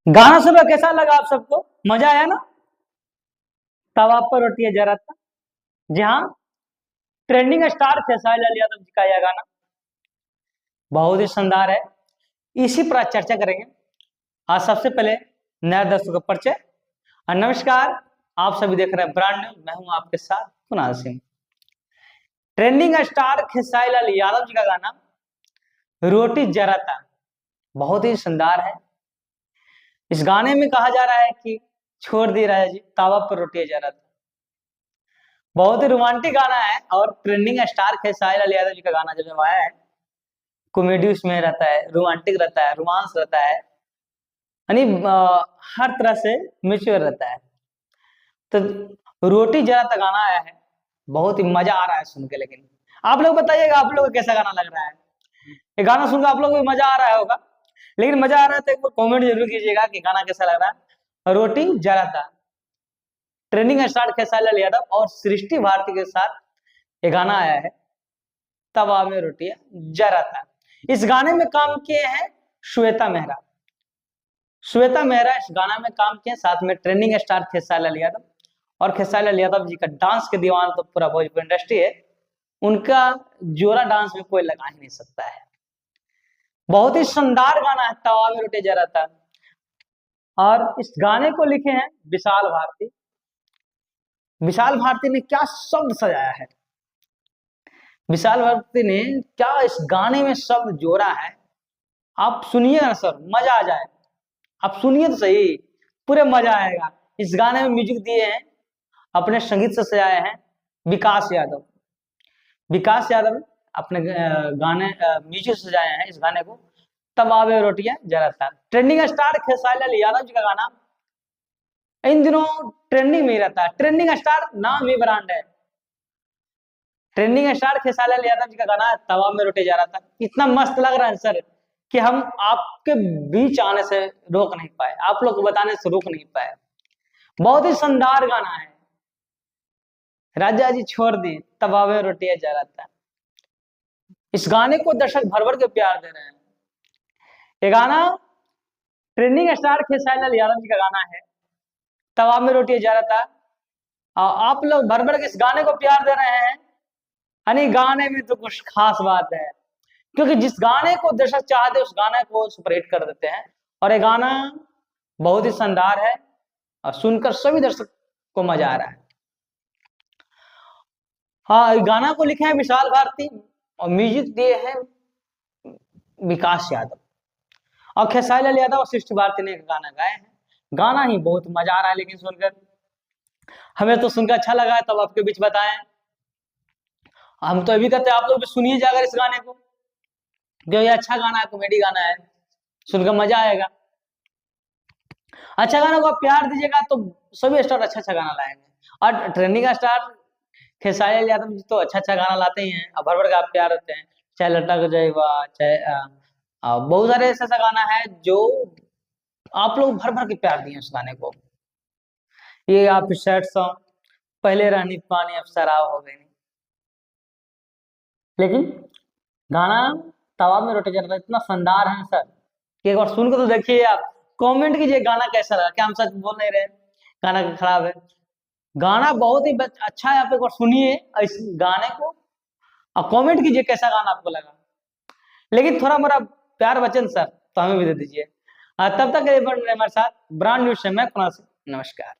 गाना सुना कैसा लगा आप सबको? मजा आया ना? तवा पर रोटी जरा था। जी हाँ, ट्रेंडिंग स्टार खेसारी लाल यादव जी का यह गाना बहुत ही शानदार है। इसी पर आज चर्चा करेंगे। आज सबसे पहले नए दर्शकों का परिचय और नमस्कार। आप सभी देख रहे हैं ब्रांड न्यू, मैं हूं आपके साथ कुणाल सिंह। ट्रेंडिंग स्टार खेसारी लाल यादव जी का गाना रोटी जरा था बहुत ही शानदार है। इस गाने में कहा जा रहा है कि छोड़ दी राजा जी तावा पर रोटी जरा था। बहुत ही रोमांटिक गाना है और ट्रेंडिंग स्टार खेसारी लाल यादव जी का गाना जब आया है, कॉमेडी उसमें रहता है, रोमांटिक रहता है, रोमांस रहता है, यानी हर तरह से मिश्र रहता है। तो रोटी जरा तक गाना आया है, बहुत ही मजा आ रहा है सुन के। लेकिन आप लोग बताइएगा, आप लोग को कैसा गाना लग रहा है? ये गाना सुनकर आप लोग को मजा आ रहा होगा, लेकिन मजा आ रहा है तो एक बार कॉमेंट जरूर कीजिएगा कि गाना कैसा लग रहा है। रोटी जरा था, ट्रेंडिंग स्टार खेसारी लाल यादव और सृष्टि भारती के साथ ये गाना आया है, तवा में रोटियां जरा था। इस गाने में काम किए हैं श्वेता मेहरा। श्वेता मेहरा इस गाना में काम किए, साथ में ट्रेंडिंग स्टार खेसारी लाल यादव। और खेसारी लाल यादव जी का डांस के दीवाना तो पूरा भोजपुरी इंडस्ट्री है, उनका जोरा डांस में कोई लगा ही नहीं सकता है। बहुत ही शानदार गाना है तवा में रोटी जरा था। और इस गाने को लिखे हैं विशाल भारती। विशाल भारती ने क्या शब्द सजाया है, विशाल भारती ने क्या इस गाने में शब्द जोड़ा है। आप सुनिए ना सर, मजा आ जाए। आप सुनिए तो सही, पूरे मजा आएगा। इस गाने में म्यूजिक दिए हैं, अपने संगीत से सजाए हैं विकास यादव। विकास यादव अपने गाने म्यूजिक से सजाए हैं इस गाने को, तवा में रोटियां जरा था। ट्रेंडिंग स्टार खेसारी लाल यादव जी का गाना इन दिनों ट्रेंडिंग में ही रहता है। ट्रेंडिंग स्टार नाम ही ब्रांड है। ट्रेंडिंग स्टार खेसारी लाल यादव जी का गाना तवा में रोटी जा रहा था, इतना मस्त लग रहा है सर कि हम आपके बीच आने से रोक नहीं पाए, आप लोग को बताने से रोक नहीं पाए। बहुत ही शानदार गाना है। राजा जी छोड़ दी तवा में रोटियां जा रहा था। इस गाने को दर्शक भर भर के प्यार दे रहे हैं। ये गाना ट्रेंडिंग स्टार खेसारी लाल यादव जी का गाना है, तवा में रोटियां जा रहा था। आप लोग भर भर के इस गाने को प्यार दे रहे हैं, यानी गाने में तो कुछ खास बात है, क्योंकि जिस गाने को दर्शक चाहते हैं उस गाने को सुपरहिट कर देते हैं। और ये गाना बहुत ही शानदार है और सुनकर सभी दर्शक को मजा आ रहा है। हाँ, गाना को लिखे हैं विशाल भारती और म्यूजिक दिए हैं विकास यादव। और खेसारी लाल यादव और सृष्टि भारती ने गाना गाए हैं। गाना ही बहुत मजा आ रहा है, लेकिन सुनकर हमें तो सुनकर अच्छा लगा है, तब आपके बीच बताएं। हम तो अभी कहते हैं आप लोग भी सुनिए जाकर इस गाने को, क्योंकि ये अच्छा गाना है, कॉमेडी गाना है, सुनकर मजा आएगा। अच्छा गाना को आप प्यार दीजिएगा तो सभी स्टार अच्छा अच्छा गाना लाएंगे। और ट्रेंडिंग स्टार खेसारी लाल यादव जी तो अच्छा अच्छा गाना लाते ही हैं, अब भर भर का आप प्यार देते हैं, चाहे लटक जाएगा, चाहे बहुत सारे ऐसा ऐसा गाना है जो आप लोग भर भर के प्यार दिए उस गाने को। ये आप सैड सॉन्ग, पहले रानी पानी अब शराब हो गई, लेकिन गाना तवा में रोटी जरा था इतना शानदार है सर कि एक बार सुन के तो देखिए। आप कमेंट कीजिए गाना कैसा लगा, क्या हम सच बोल नहीं रहे गाना खराब है? गाना बहुत ही अच्छा है, आप एक बार सुनिए इस गाने को और कमेंट कीजिए कैसा गाना आपको लगा। लेकिन थोड़ा मोरा प्यार वचन सर तो हमें भी दे दीजिए। तब तक हमारे साथ ब्रांड न्यू से मैं कुणाल सिंह, नमस्कार।